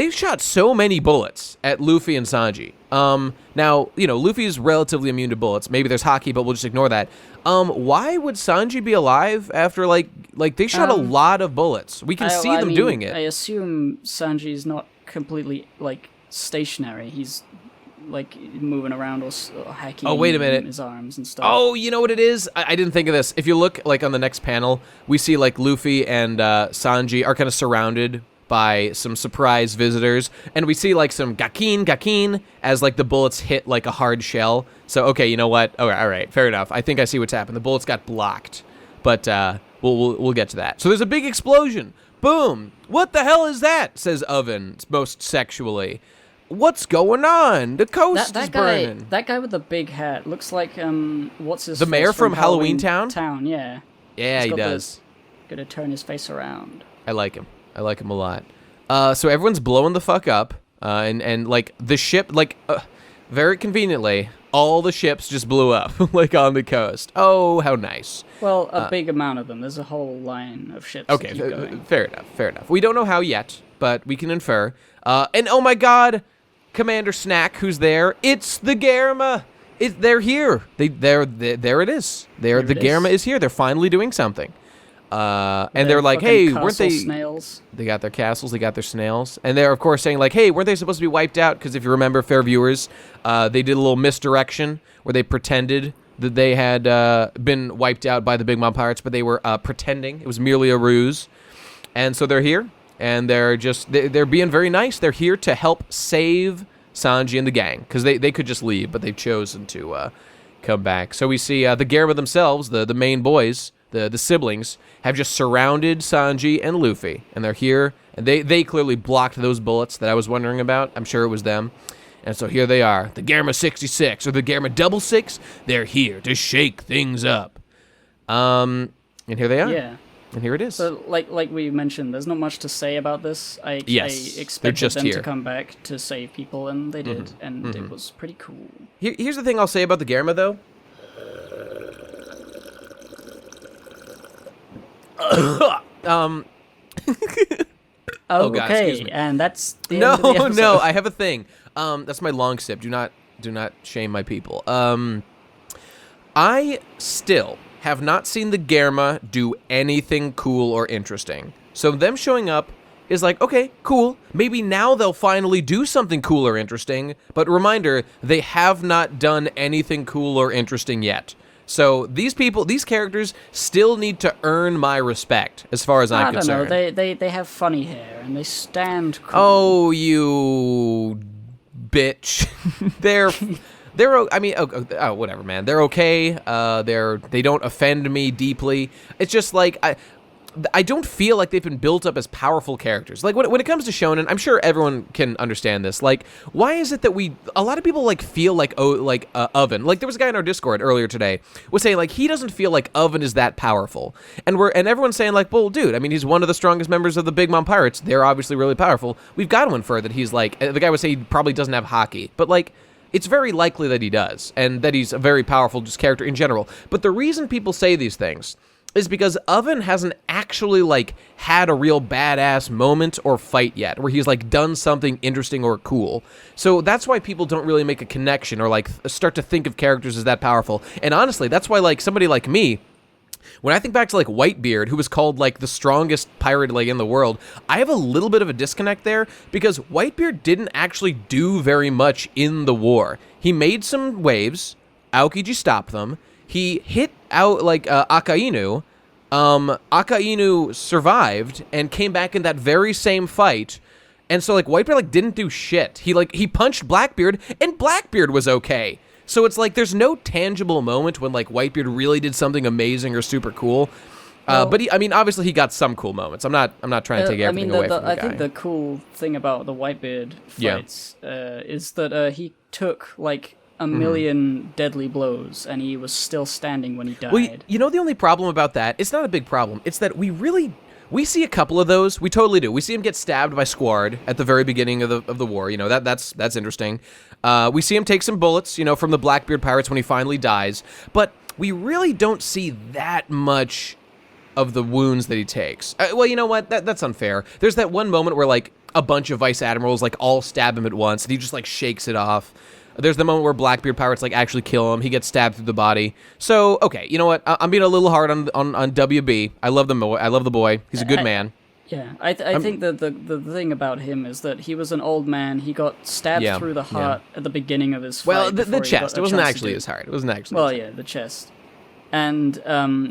shot so many bullets at Luffy and Sanji. Now, you know, Luffy's relatively immune to bullets. Maybe there's hockey, but we'll just ignore that. Why would Sanji be alive after, like they shot a lot of bullets? We can see them doing it. I assume Sanji's not completely, like, stationary. He's, like, moving around or hacking his arms and stuff. Oh, you know what it is? I didn't think of this. If you look, like, on the next panel, we see, like, Luffy and Sanji are kind of surrounded by some surprise visitors, and we see like some gakin as like the bullets hit like a hard shell. So okay, you know what? All right, fair enough. I think I see what's happened. The bullets got blocked, but we'll get to that. So there's a big explosion. Boom! What the hell is that? Says Oven most sexually. What's going on? The coast is burning. That guy with the big hat looks like what's his? The mayor from Halloween Town. Yeah. Yeah, he does. Gonna turn his face around. I like him. I like him a lot. So everyone's blowing the fuck up, and like the ship, like very conveniently, all the ships just blew up, like on the coast. Oh, how nice. Well, a big amount of them. There's a whole line of ships. Okay, fair enough. We don't know how yet, but we can infer. And oh my God, Commander Snack, who's there. It's the Garma. They're here. There it is. The Garma is here. They're finally doing something. And they're like, hey, weren't they... snails. They got their castles, they got their snails. And they're, of course, saying, like, hey, weren't they supposed to be wiped out? Because if you remember, fair viewers, they did a little misdirection where they pretended that they had been wiped out by the Big Mom Pirates, but they were pretending. It was merely a ruse. And so they're here, and they're being very nice. They're here to help save Sanji and the gang, because they could just leave, but they've chosen to come back. So we see the Garma themselves, the main boys, the siblings, have just surrounded Sanji and Luffy, and they're here, and they clearly blocked those bullets that I was wondering about. I'm sure it was them. And so here they are, the Garma 66, or the Garma Double Six. They're here to shake things up. And here they are. Yeah. And here it is. So, like we mentioned, there's not much to say about this. I expected them to come back to save people, and they did, and it was pretty cool. Here's the thing I'll say about the Garma, though. Oh, God, okay, excuse me. And that's the end of the episode. No, I have a thing. That's my long sip. Do not shame my people. I still have not seen the Garma do anything cool or interesting. So them showing up is like, okay, cool. Maybe now they'll finally do something cool or interesting. But reminder, they have not done anything cool or interesting yet. So these characters still need to earn my respect, as far as I'm concerned. I don't know. They have funny hair, and they stand cool. Oh, you bitch. I mean, whatever, man. They're okay. They don't offend me deeply. It's just like I don't feel like they've been built up as powerful characters. Like when it comes to shonen, I'm sure everyone can understand this. Like, why is it that a lot of people like feel like Oven? Like there was a guy in our Discord earlier today was saying like he doesn't feel like Oven is that powerful, and everyone's saying like, well, dude, I mean he's one of the strongest members of the Big Mom Pirates. They're obviously really powerful. We've got to infer that he's like the guy would say he probably doesn't have hockey, but like. It's very likely that he does, and that he's a very powerful just character in general. But the reason people say these things is because Oven hasn't actually, like, had a real badass moment or fight yet, where he's, like, done something interesting or cool. So that's why people don't really make a connection or, like, start to think of characters as that powerful. And honestly, that's why, like, somebody like me, when I think back to, like, Whitebeard, who was called, like, the strongest pirate, like, in the world, I have a little bit of a disconnect there, because Whitebeard didn't actually do very much in the war. He made some waves, Aokiji stopped them, he hit out, like, Akainu, Akainu survived, and came back in that very same fight, and so, like, Whitebeard, like, didn't do shit. He punched Blackbeard, and Blackbeard was okay. So it's like there's no tangible moment when like Whitebeard really did something amazing or super cool. But I mean, obviously he got some cool moments. I'm not trying to take everything away from the guy. I think the cool thing about the Whitebeard fights is that he took like a million deadly blows and he was still standing when he died. Well, you know the only problem about that, it's not a big problem. It's that we see a couple of those. We totally do. We see him get stabbed by Squard at the very beginning of the war. You know, that's interesting. We see him take some bullets, you know, from the Blackbeard pirates when he finally dies. But we really don't see that much of the wounds that he takes. Well, you know what? That's unfair. There's that one moment where, like, a bunch of vice admirals, like, all stab him at once, and he just, like, shakes it off. There's the moment where Blackbeard pirates, like, actually kill him. He gets stabbed through the body. So, okay, you know what? I'm being a little hard on WB. I love the boy. He's a good man. Yeah, I think that the thing about him is that he was an old man. He got stabbed through the heart at the beginning of his fight. Well, the chest. It wasn't actually his heart. It wasn't actually Well, yeah, the chest. And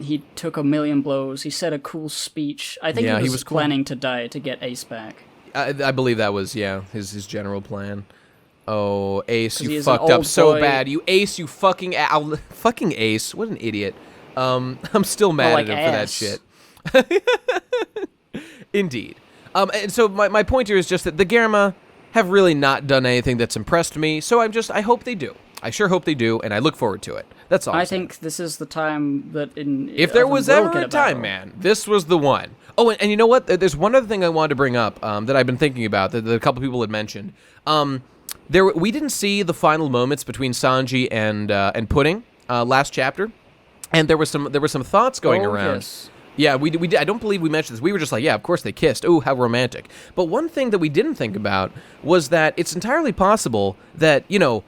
he took a million blows. He said a cool speech. I think he was planning to die to get Ace back. I believe that was, his general plan. Oh, Ace, you fucked up so bad. You Ace, you fucking Ace. What an idiot. I'm still mad at him for that shit. Indeed. And so my point here is just that the Garma have really not done anything that's impressed me, so I hope they do. I sure hope they do, and I look forward to it. That's all. I think this is the time that if there was ever a time, man, this was the one. Oh, and you know what? There's one other thing I wanted to bring up that I've been thinking about that a couple people had mentioned. We didn't see the final moments between Sanji and Pudding last chapter, and there were some thoughts going around. Yes. Yeah, we did. I don't believe we mentioned this. We were just like, yeah, of course they kissed. Ooh, how romantic. But one thing that we didn't think about was that it's entirely possible that, you know,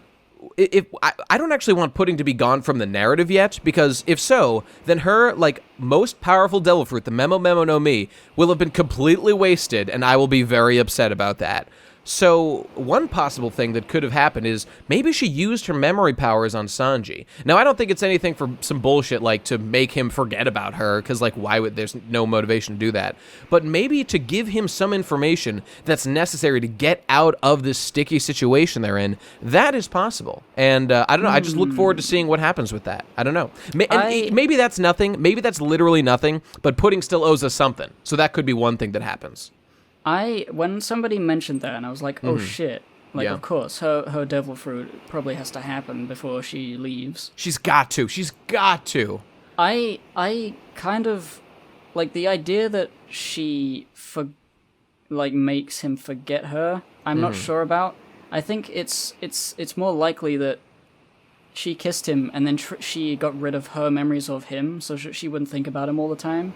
if I don't actually want pudding to be gone from the narrative yet, because if so, then her, like, most powerful devil fruit, the Memo no Mi, will have been completely wasted, and I will be very upset about that. So, one possible thing that could have happened is maybe she used her memory powers on Sanji. Now, I don't think it's anything for some bullshit, like, to make him forget about her, because, like, why would, there's no motivation to do that. But maybe to give him some information that's necessary to get out of this sticky situation they're in, that is possible. And, I don't know, I just look forward to seeing what happens with that. I don't know. Maybe that's nothing, maybe that's literally nothing, but pudding still owes us something. So that could be one thing that happens. When somebody mentioned that, and I was like, oh shit. Like, Yeah. of course, her devil fruit probably has to happen before she leaves. She's got to. She's got to. I kind of, like, the idea that she, makes him forget her, I'm not sure about. I think it's more likely that she kissed him, and then she got rid of her memories of him, so she wouldn't think about him all the time.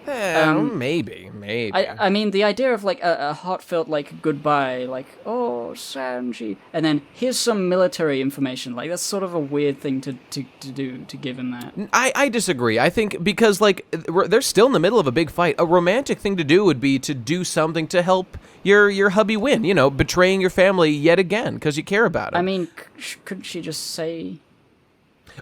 Maybe. I mean, the idea of, like, a heartfelt, like, goodbye, like, oh, Sanji, and then here's some military information, like, that's sort of a weird thing to do, to give him that. I disagree. I think because, like, they're still in the middle of a big fight. A romantic thing to do would be to do something to help your hubby win, you know, betraying your family yet again because you care about him. I mean, couldn't she just say...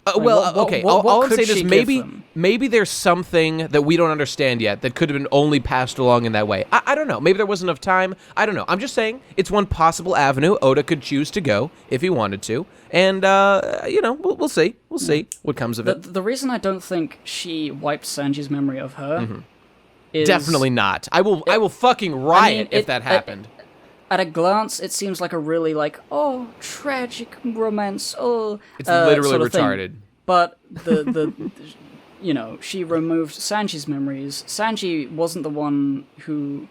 okay. All I'm saying is them? maybe there's something that we don't understand yet that could have been only passed along in that way. I don't know. Maybe there wasn't enough time. I don't know. I'm just saying it's one possible avenue Oda could choose to go if he wanted to. And, you know, we'll see. We'll see what comes of it. The reason I don't think she wiped Sanji's memory of her is... Definitely not. I will fucking riot if that happened. At a glance, it seems like a really, like, oh, tragic romance, oh... It's literally sort of retarded. Thing. But the you know, she removed Sanji's memories. Sanji wasn't the one who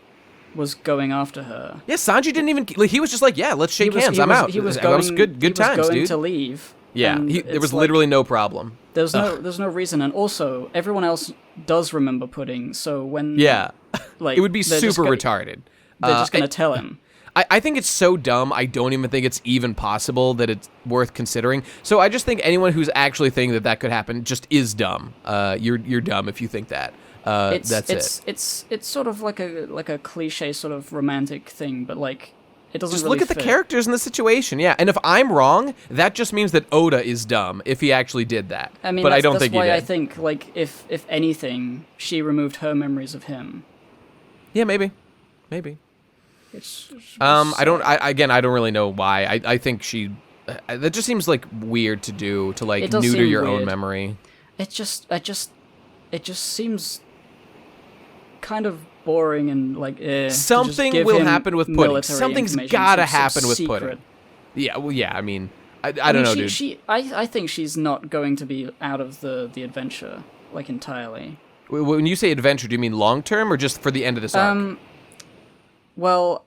was going after her. Yeah, Sanji didn't even... Like, he was just like, yeah, let's shake hands, I'm out. He was going, good times, going dude. to leave. Yeah, there was literally no problem. There's no reason, and also, everyone else does remember Pudding, so when... Yeah, like, it would be super retarded. They're just gonna tell him. I think it's so dumb, I don't even think it's even possible that it's worth considering. So I just think anyone who's actually thinking that could happen just is dumb. You're dumb if you think that. It's sort of like a cliche sort of romantic thing, but, like, it doesn't just really look at fit. the characters in the situation, yeah. And if I'm wrong, that just means that Oda is dumb if he actually did that. I mean, but I don't that's think he why did. I think, like, if anything, she removed her memories of him. Yeah, maybe. It's I don't really know why. I think she... that just seems, like, weird to do, to, like, neuter your own memory. It just seems kind of boring and, like, Something will happen with Pudding. Something's gotta happen with Pudding. Yeah, well, yeah, I mean... I don't know, dude. I think she's not going to be out of the adventure, like, entirely. When you say adventure, do you mean long-term or just for the end of this arc? Well,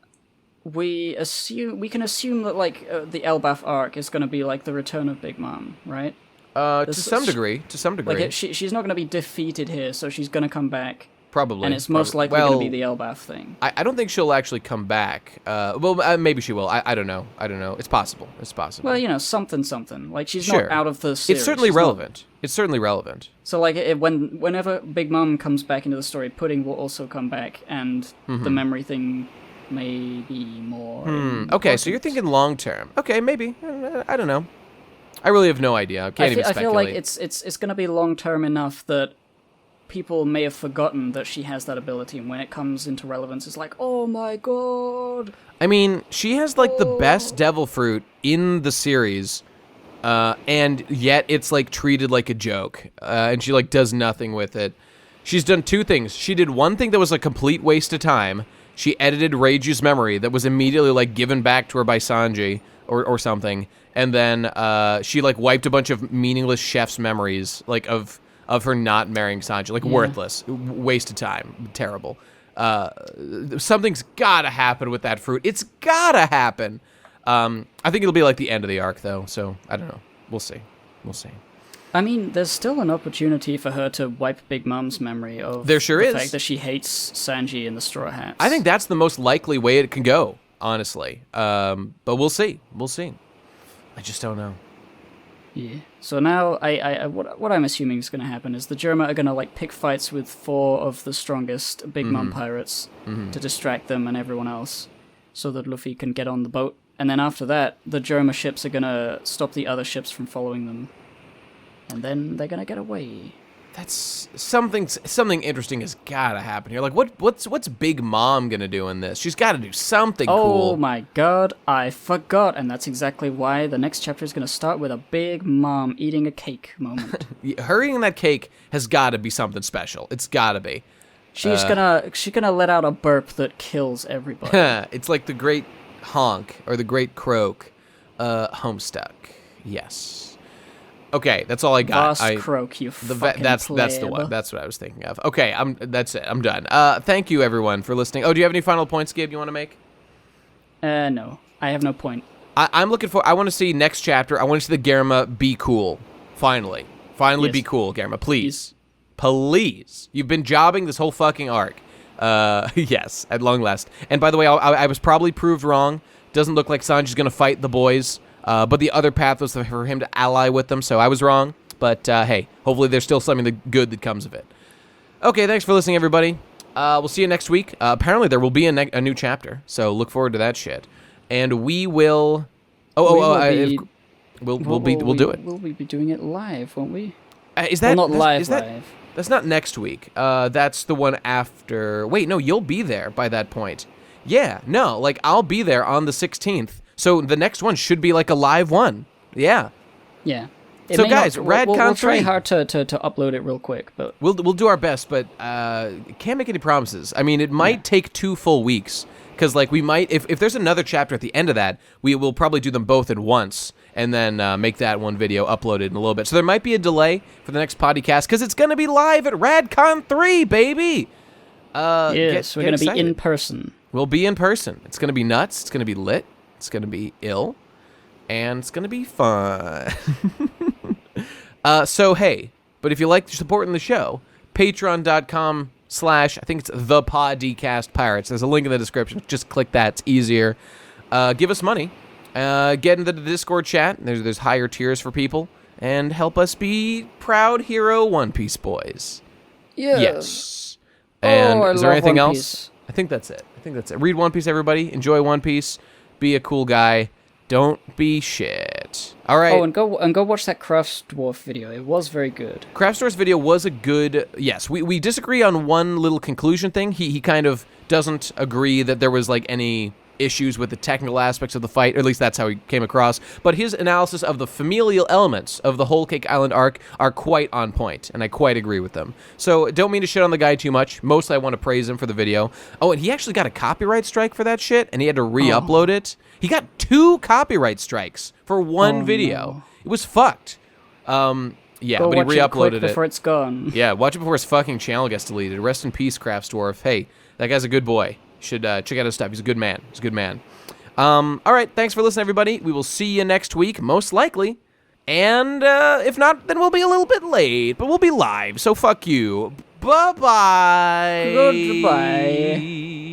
we can assume that, like, the Elbaf arc is going to be like the return of Big Mom, right? To some degree. Like, she's not going to be defeated here, so she's going to come back. Probably. And it's most likely going to be the Elbaf thing. I don't think she'll actually come back. Well, maybe she will. I don't know. It's possible. Well, you know, something. Like, she's not out of the series. It's certainly relevant. It's certainly relevant. So, like, whenever Big Mom comes back into the story, Pudding will also come back, and the memory thing may be more... Okay, so you're thinking long-term. Okay, maybe. I don't know. I really have no idea. I can't even speculate. I feel like it's going to be long-term enough that people may have forgotten that she has that ability, and when it comes into relevance, it's like, oh my god! I mean, she has, like, the best devil fruit in the series, and yet it's, like, treated like a joke, and she, like, does nothing with it. She's done two things. She did one thing that was a complete waste of time. She edited Reiju's memory that was immediately, like, given back to her by Sanji or something, and then she, like, wiped a bunch of meaningless chef's memories, like, of her not marrying Sanji, like, worthless, waste of time, terrible. Something's gotta happen with that fruit. It's gotta happen. I think it'll be like the end of the arc, though, so I don't know. We'll see. I mean, there's still an opportunity for her to wipe Big Mom's memory of there sure the is. fact that she hates Sanji and the Straw Hats. I think that's the most likely way it can go, honestly. But we'll see. We'll see. I just don't know. Yeah. So now, what I'm assuming is going to happen is the Germa are going to like pick fights with 4 of the strongest Big Mom pirates to distract them and everyone else, so that Luffy can get on the boat. And then after that, the Germa ships are going to stop the other ships from following them. And then they're gonna get away. That's something interesting has gotta happen here. Like, what's Big Mom gonna do in this? She's gotta do something cool. Oh my god, I forgot, and that's exactly why the next chapter is gonna start with a Big Mom eating a cake moment. Her eating that cake has gotta be something special. It's gotta be. She's gonna let out a burp that kills everybody. It's like the Great Honk or the Great Croak, Homestuck. Yes. Okay, that's all I got. Croak, you fucking that's the one. That's what I was thinking of. Okay, that's it. I'm done. Thank you everyone for listening. Oh, do you have any final points, Gabe, you want to make? No. I have no point. I'm looking for I want to see next chapter. I want to see the Germa be cool. Finally. Yes. Be cool, Germa. Please. Please. You've been jobbing this whole fucking arc. Yes, at long last. And by the way, I was probably proved wrong. Doesn't look like Sanji's going to fight the boys. But the other path was for him to ally with them, so I was wrong. But, hey, hopefully there's still something good that comes of it. Okay, thanks for listening, everybody. We'll see you next week. Apparently there will be a new chapter, so look forward to that shit. And we will... We'll do it. We'll be doing it live, won't we? Is that... Well, not live. That's not next week. That's the one after... Wait, no, you'll be there by that point. Yeah, no, like, I'll be there on the 16th. So the next one should be like a live one. Yeah. Yeah. So guys, RadCon 3. We'll try hard to upload it real quick, but we'll do our best, but can't make any promises. I mean, it might take 2 full weeks because like we might if there's another chapter at the end of that, we will probably do them both at once and then make that one video uploaded in a little bit. So there might be a delay for the next podcast because it's going to be live at RadCon 3, baby. Yes, we're going to be in person. We'll be in person. It's going to be nuts. It's going to be lit. It's going to be ill, and it's going to be fun. So, hey, but if you like supporting the show, patreon.com/ I think it's the Podcast Pirates. There's a link in the description. Just click that. It's easier. Give us money. Get into the Discord chat. There's higher tiers for people. And help us be proud hero One Piece boys. Yeah. Yes. And I is there love anything One else? Piece. I think that's it. Read One Piece, everybody. Enjoy One Piece. Be a cool guy. Don't be shit. All right. Oh, and go watch that Craft Dwarf video. It was very good. Craft Dwarf's video was a good... Yes, we disagree on one little conclusion thing. He kind of doesn't agree that there was like any issues with the technical aspects of the fight, or at least that's how he came across. But his analysis of the familial elements of the Whole Cake Island arc are quite on point, and I quite agree with them. So don't mean to shit on the guy too much. Mostly I want to praise him for the video. Oh, and he actually got a copyright strike for that shit, and he had to re-upload it. He got 2 copyright strikes for one video. No. It was fucked. Yeah, Go but he re-uploaded it before it's gone. Yeah, watch it before his fucking channel gets deleted. Rest in peace, Craft Dwarf. Hey, that guy's a good boy. Should check out his stuff. He's a good man. All right, thanks for listening, everybody. We will see you next week, most likely. And if not, then we'll be a little bit late, but we'll be live, so fuck you. Bye-bye. Goodbye.